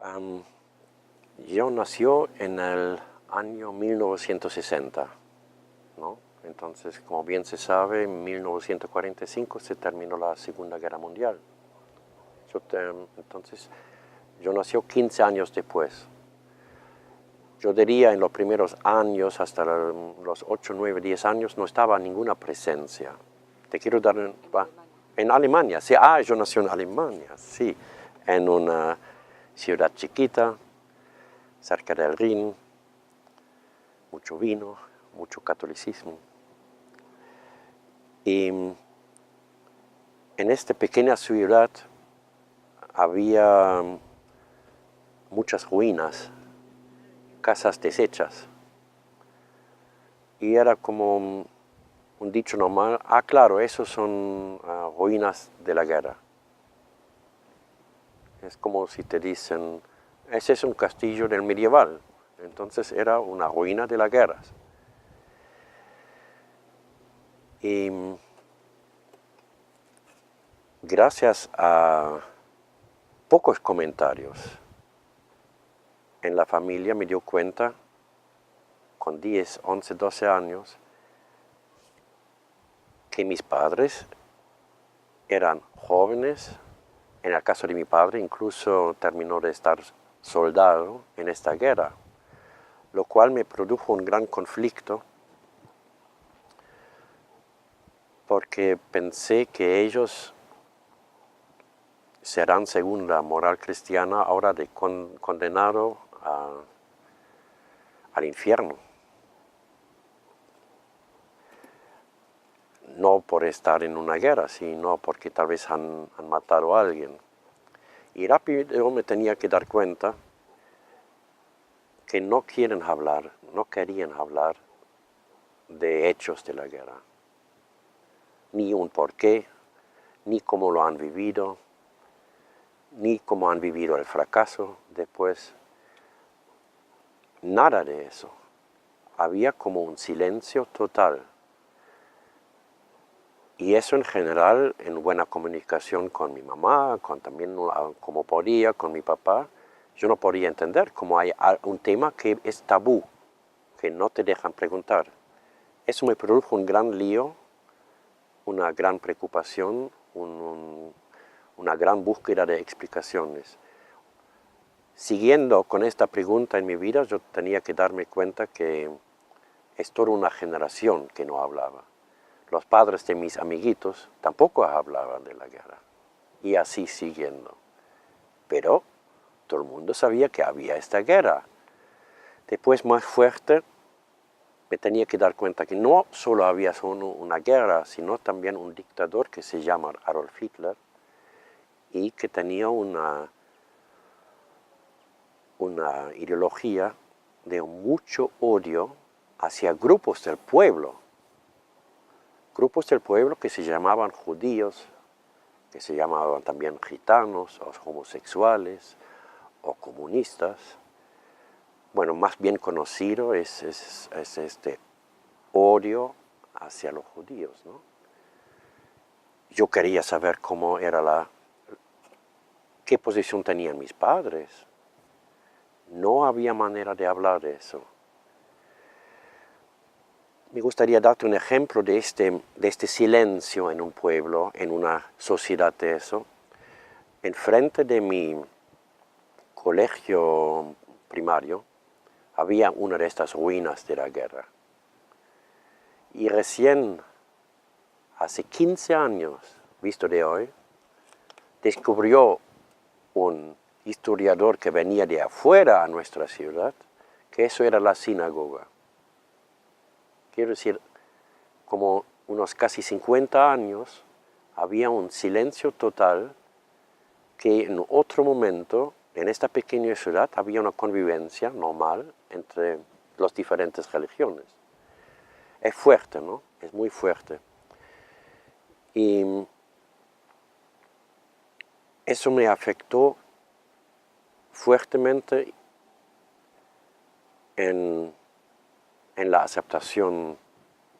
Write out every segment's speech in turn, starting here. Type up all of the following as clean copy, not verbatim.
Am, yo nació en el año 1960, ¿no? Entonces, como bien se sabe, en 1945 se terminó la Segunda Guerra Mundial. Entonces, yo nací 15 años después. Yo diría en los primeros años, hasta los 8, 9, 10 años, no estaba ninguna presencia. Te quiero dar en Alemania, sí, yo nací en Alemania, sí, en una ciudad chiquita, cerca del Rin, mucho vino, mucho catolicismo. Y en esta pequeña ciudad había muchas ruinas, casas deshechas. Y era como un dicho normal, claro, esos son ruinas de la guerra. Es como si te dicen, ese es un castillo del medieval. Entonces era una ruina de la guerra. Y gracias a pocos comentarios en la familia me dio cuenta, con 10, 11, 12 años, que mis padres eran jóvenes. En el caso de mi padre, incluso terminó de estar soldado en esta guerra, lo cual me produjo un gran conflicto, porque pensé que ellos serán, según la moral cristiana, ahora condenados al infierno. No por estar en una guerra, sino porque tal vez han matado a alguien. Y rápido me tenía que dar cuenta que no querían hablar de hechos de la guerra. Ni un porqué, ni cómo lo han vivido, ni cómo han vivido el fracaso después. Nada de eso. Había como un silencio total. Y eso en general, en buena comunicación con mi mamá, también como podía, con mi papá, yo no podía entender cómo hay un tema que es tabú, que no te dejan preguntar. Eso me produjo un gran lío, una gran preocupación, una gran búsqueda de explicaciones. Siguiendo con esta pregunta en mi vida, yo tenía que darme cuenta que es toda una generación que no hablaba. Los padres de mis amiguitos tampoco hablaban de la guerra. Y así siguiendo. Pero todo el mundo sabía que había esta guerra. Después, más fuerte, me tenía que dar cuenta que no solo había una guerra, sino también un dictador que se llama Adolf Hitler y que tenía una ideología de mucho odio hacia grupos del pueblo que se llamaban judíos, que se llamaban también gitanos, o homosexuales, o comunistas. Bueno, más bien conocido es este odio hacia los judíos, ¿no? Yo quería saber qué posición tenían mis padres. No había manera de hablar de eso. Me gustaría darte un ejemplo de este silencio en un pueblo, en una sociedad de eso. Enfrente de mi colegio primario había una de estas ruinas de la guerra. Y recién, hace 15 años, visto de hoy, descubrió un historiador que venía de afuera a nuestra ciudad que eso era la sinagoga. Quiero decir, como unos casi 50 años, había un silencio total que en otro momento, en esta pequeña ciudad, había una convivencia normal entre las diferentes religiones. Es fuerte, ¿no? Es muy fuerte. Y eso me afectó fuertemente en la aceptación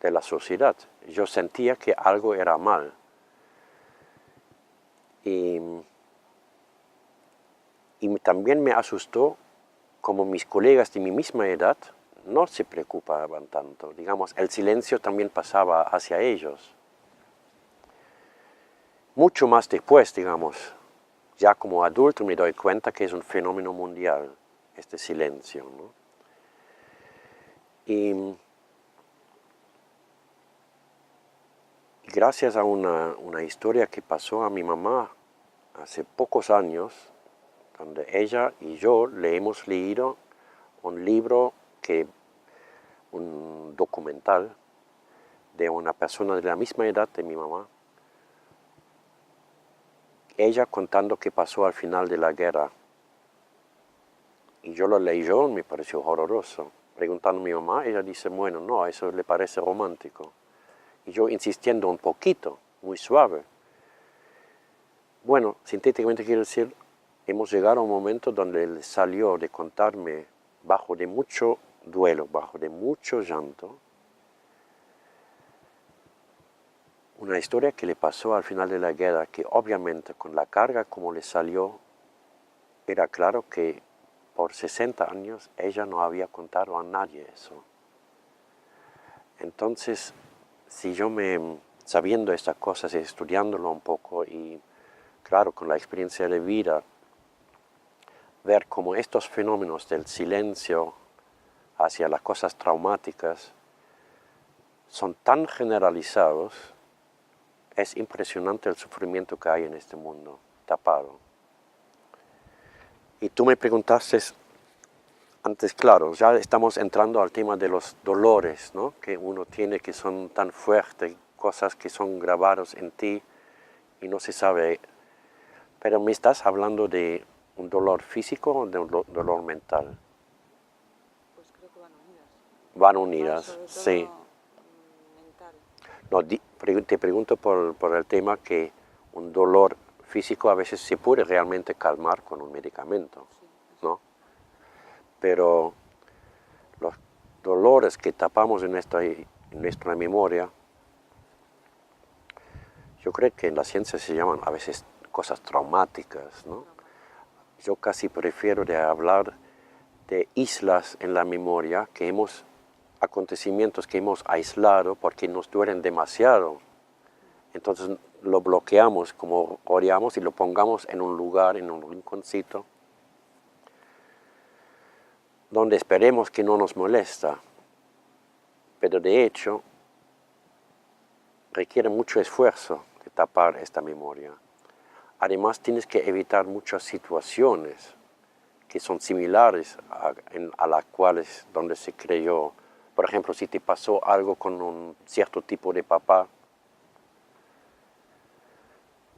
de la sociedad. Yo sentía que algo era mal. Y Y también me asustó como mis colegas de mi misma edad no se preocupaban tanto. Digamos, el silencio también pasaba hacia ellos. Mucho más después, digamos, ya como adulto me doy cuenta que es un fenómeno mundial, este silencio, ¿no? Y gracias a una historia que pasó a mi mamá hace pocos años, donde ella y yo le hemos leído un libro, un documental de una persona de la misma edad de mi mamá, ella contando qué pasó al final de la guerra. Y yo lo leí y me pareció horroroso. Preguntando a mi mamá, ella dice, bueno, no, eso le parece romántico. Y yo insistiendo un poquito, muy suave. Bueno, sintéticamente quiero decir, hemos llegado a un momento donde él salió de contarme, bajo de mucho duelo, bajo de mucho llanto, una historia que le pasó al final de la guerra, que obviamente con la carga como le salió, era claro que por 60 años ella no había contado a nadie eso. Entonces, si yo sabiendo estas cosas y estudiándolo un poco y claro, con la experiencia de vida, ver cómo estos fenómenos del silencio hacia las cosas traumáticas son tan generalizados, es impresionante el sufrimiento que hay en este mundo tapado. Y tú me preguntaste antes, claro, ya estamos entrando al tema de los dolores, ¿no? Que uno tiene, que son tan fuertes, cosas que son grabadas en ti y no se sabe. Pero ¿me estás hablando de un dolor físico o de un dolor mental? Pues creo que van unidas. Van unidas, Sobre todo sí. mental. No, te pregunto por el tema que un dolor físico a veces se puede realmente calmar con un medicamento, Sí, ¿no? Pero los dolores que tapamos en nuestra memoria, yo creo que en la ciencia se llaman a veces cosas traumáticas, ¿no? Yo casi prefiero de hablar de islas en la memoria, acontecimientos que hemos aislado porque nos duelen demasiado. Entonces lo bloqueamos, como oreamos y lo pongamos en un lugar, en un rinconcito, donde esperemos que no nos molesta. Pero de hecho, requiere mucho esfuerzo de tapar esta memoria. Además, tienes que evitar muchas situaciones que son similares a las cuales donde se creyó. Por ejemplo, si te pasó algo con un cierto tipo de papá,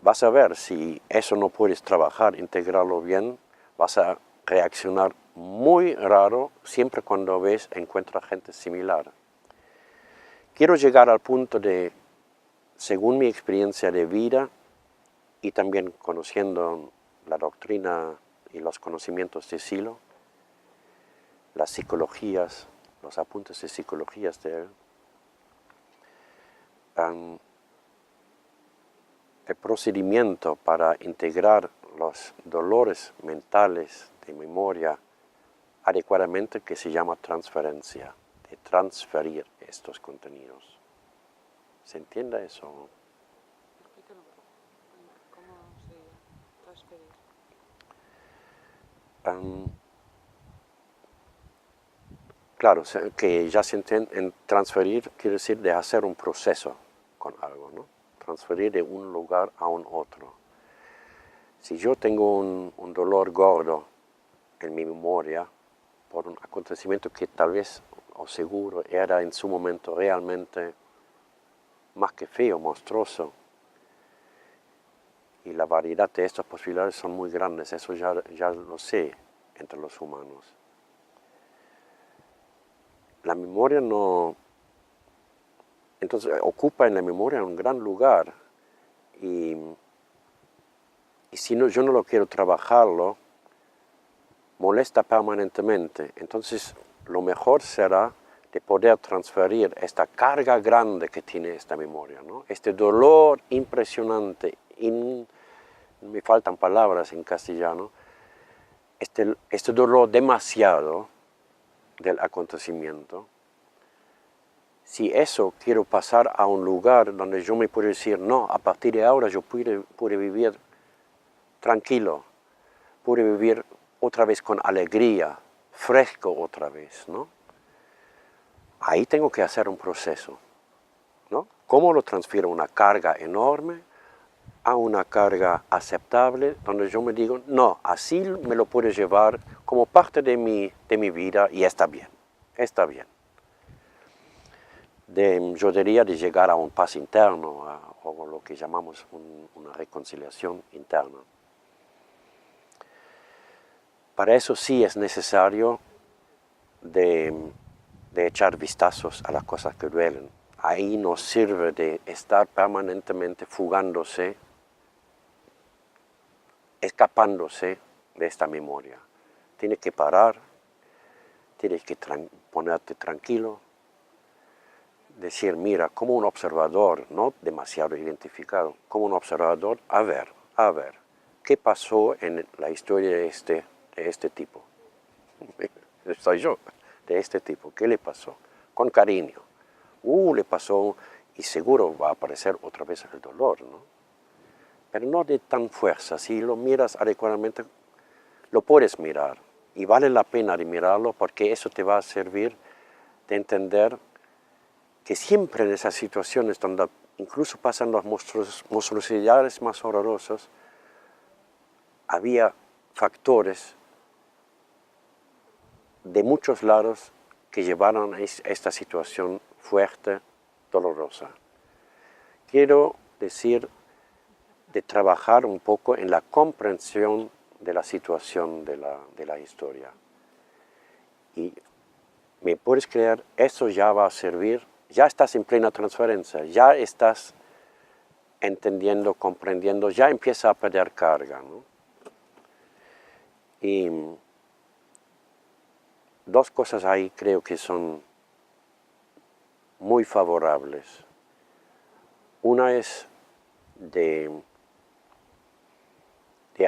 vas a ver si eso no puedes trabajar, integrarlo bien, vas a reaccionar muy raro siempre cuando encuentras gente similar. Quiero llegar al punto de, según mi experiencia de vida y también conociendo la doctrina y los conocimientos de Silo, las psicologías, los apuntes de psicologías de él, el procedimiento para integrar los dolores mentales de memoria adecuadamente, que se llama transferencia, de transferir estos contenidos. ¿Se entiende eso? Explícalo un poco. ¿Cómo sería transferir? Claro, que ya se entiende, en transferir quiere decir de hacer un proceso con algo, ¿no? Transferir de un lugar a un otro. Si yo tengo un dolor gordo en mi memoria por un acontecimiento que tal vez o seguro era en su momento realmente más que feo, monstruoso, y la variedad de estas posibilidades son muy grandes, eso ya lo sé entre los humanos. La memoria no... Entonces ocupa en la memoria un gran lugar y si no, yo no lo quiero trabajarlo, molesta permanentemente. Entonces lo mejor será de poder transferir esta carga grande que tiene esta memoria, ¿no? Este dolor impresionante, me faltan palabras en castellano, este dolor demasiado del acontecimiento, si eso quiero pasar a un lugar donde yo me puedo decir, no, a partir de ahora yo pude vivir tranquilo, pude vivir otra vez con alegría, fresco otra vez, ¿no? Ahí tengo que hacer un proceso, ¿no? ¿Cómo lo transfiero una carga enorme a una carga aceptable, donde yo me digo, no, así me lo puedo llevar como parte de mi vida y está bien, está bien. Yo diría de llegar a un paz interno, o lo que llamamos una reconciliación interna. Para eso sí es necesario de echar vistazos a las cosas que duelen. Ahí no sirve de estar permanentemente fugándose, escapándose de esta memoria. Tienes que parar, tienes que ponerte tranquilo, decir, mira, como un observador, no demasiado identificado, como un observador, a ver, ¿qué pasó en la historia de este tipo? Soy yo, de este tipo, ¿qué le pasó? Con cariño. Le pasó, y seguro va a aparecer otra vez el dolor, ¿no? Pero no de tan fuerza. Si lo miras adecuadamente, lo puedes mirar. Y vale la pena de mirarlo porque eso te va a servir de entender que siempre en esas situaciones donde incluso pasan las monstruosidades más horrorosas, había factores de muchos lados que llevaron a esta situación fuerte, dolorosa. Quiero decir de trabajar un poco en la comprensión de la situación de la historia. Y me puedes creer, eso ya va a servir, ya estás en plena transferencia, ya estás entendiendo, comprendiendo, ya empieza a perder carga, ¿no? Y dos cosas ahí creo que son muy favorables. Una es de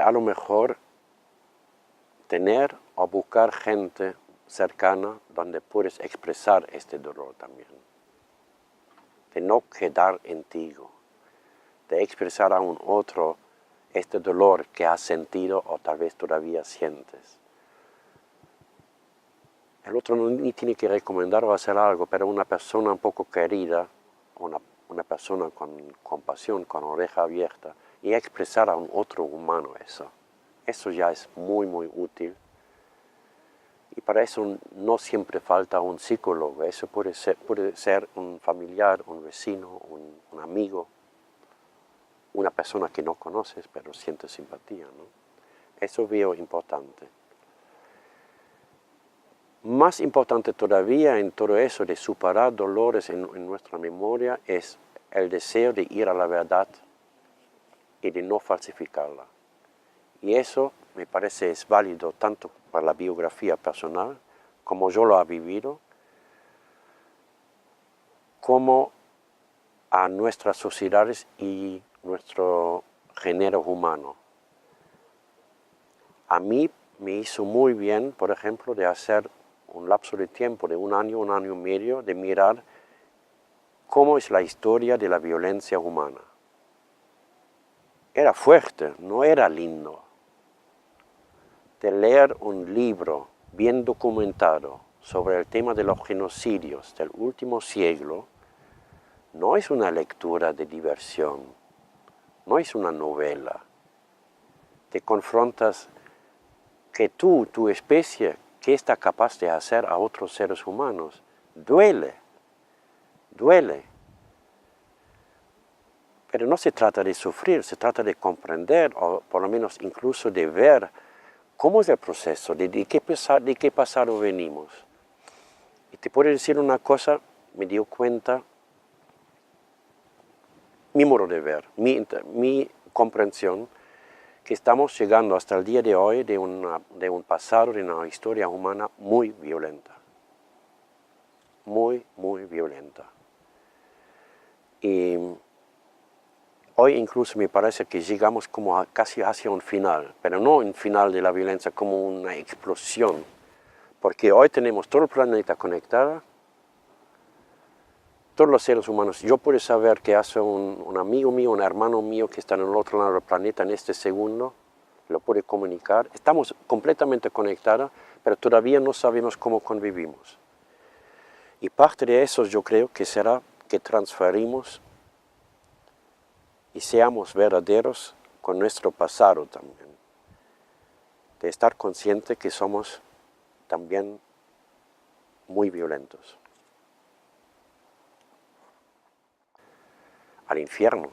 a lo mejor tener o buscar gente cercana donde puedes expresar este dolor también. De no quedar en ti, de expresar a un otro este dolor que has sentido o tal vez todavía sientes. El otro ni tiene que recomendar o hacer algo, pero una persona un poco querida, una persona con compasión, con oreja abierta, y expresar a un otro humano eso. Eso ya es muy, muy útil. Y para eso no siempre falta un psicólogo, eso puede ser un familiar, un vecino, un amigo, una persona que no conoces pero sientes simpatía, ¿no? Eso veo importante. Más importante todavía en todo eso de superar dolores en nuestra memoria es el deseo de ir a la verdad y de no falsificarla. Y eso me parece es válido tanto para la biografía personal, como yo lo he vivido, como a nuestras sociedades y nuestro género humano. A mí me hizo muy bien, por ejemplo, de hacer un lapso de tiempo de un año y medio, de mirar cómo es la historia de la violencia humana. Era fuerte, no era lindo. De leer un libro bien documentado sobre el tema de los genocidios del último siglo, no es una lectura de diversión, no es una novela. Te confrontas que tu especie, ¿qué está capaz de hacer a otros seres humanos? Duele. Pero no se trata de sufrir, se trata de comprender, o por lo menos incluso de ver cómo es el proceso, de qué pasado venimos. Y te puedo decir una cosa, me dio cuenta, mi modo de ver, mi comprensión, que estamos llegando hasta el día de hoy de un pasado, de una historia humana muy violenta. Muy, muy violenta. Y Hoy incluso me parece que llegamos como casi hacia un final, pero no un final de la violencia, como una explosión. Porque hoy tenemos todo el planeta conectado, todos los seres humanos. Yo puedo saber que hace un amigo mío, un hermano mío que está en el otro lado del planeta en este segundo, lo puede comunicar. Estamos completamente conectados, pero todavía no sabemos cómo convivimos. Y parte de eso yo creo que será que transferimos y seamos verdaderos con nuestro pasado también. De estar consciente que somos también muy violentos. Al infierno.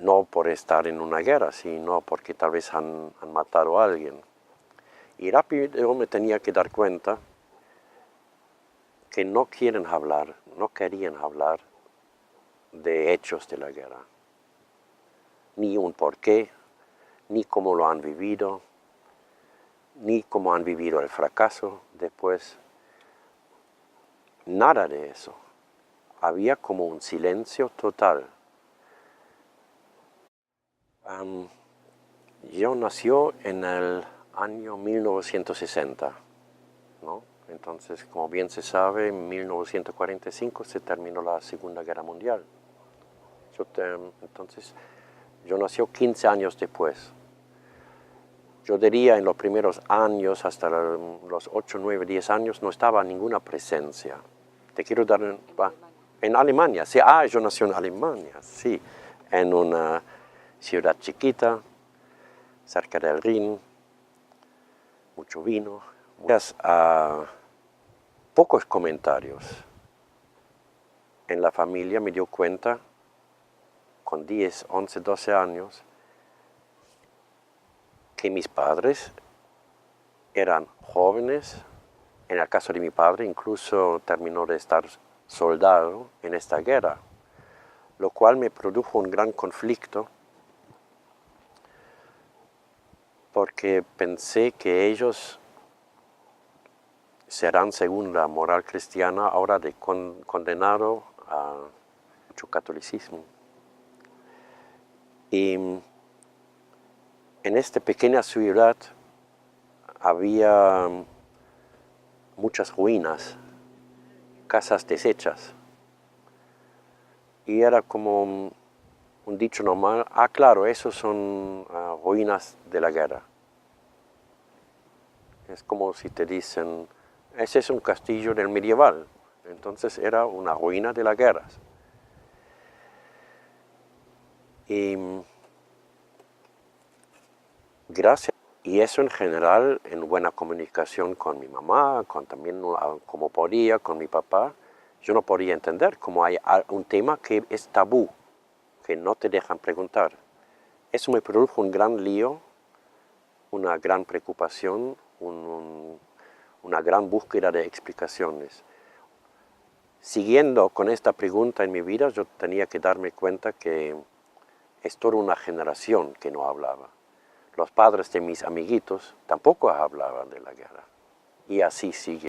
No por estar en una guerra, sino porque tal vez han matado a alguien. Y rápido me tenía que dar cuenta que no quieren hablar, no querían hablar de hechos de la guerra. Ni un porqué, ni cómo lo han vivido, ni cómo han vivido el fracaso después. Nada de eso. Había como un silencio total. Yo nací en el año 1960, ¿no? Entonces, como bien se sabe, en 1945 se terminó la Segunda Guerra Mundial. Entonces, yo nací 15 años después. Yo diría en los primeros años, hasta los 8, 9, 10 años, no estaba ninguna presencia. Te quiero dar... En Alemania, sí. Yo nací en Alemania, sí. En una ciudad chiquita, cerca del Rin, mucho vino. Gracias a pocos comentarios en la familia me dio cuenta, con 10, 11, 12 años, que mis padres eran jóvenes. En el caso de mi padre, incluso terminó de estar soldado en esta guerra, lo cual me produjo un gran conflicto, porque pensé que ellos serán, según la moral cristiana, ahora condenados a mucho catolicismo. Y en esta pequeña ciudad había muchas ruinas, casas deshechas. Y era como un dicho normal: claro, esos son ruinas de la guerra. Es como si te dicen, ese es un castillo del medieval. Entonces era una ruina de las guerras. Y gracias. Y eso en general, en buena comunicación con mi mamá, también como podía, con mi papá, yo no podía entender cómo hay un tema que es tabú, que no te dejan preguntar. Eso me produjo un gran lío, una gran preocupación, una gran búsqueda de explicaciones. Siguiendo con esta pregunta en mi vida, yo tenía que darme cuenta que es toda una generación que no hablaba. Los padres de mis amiguitos tampoco hablaban de la guerra. Y así sigue.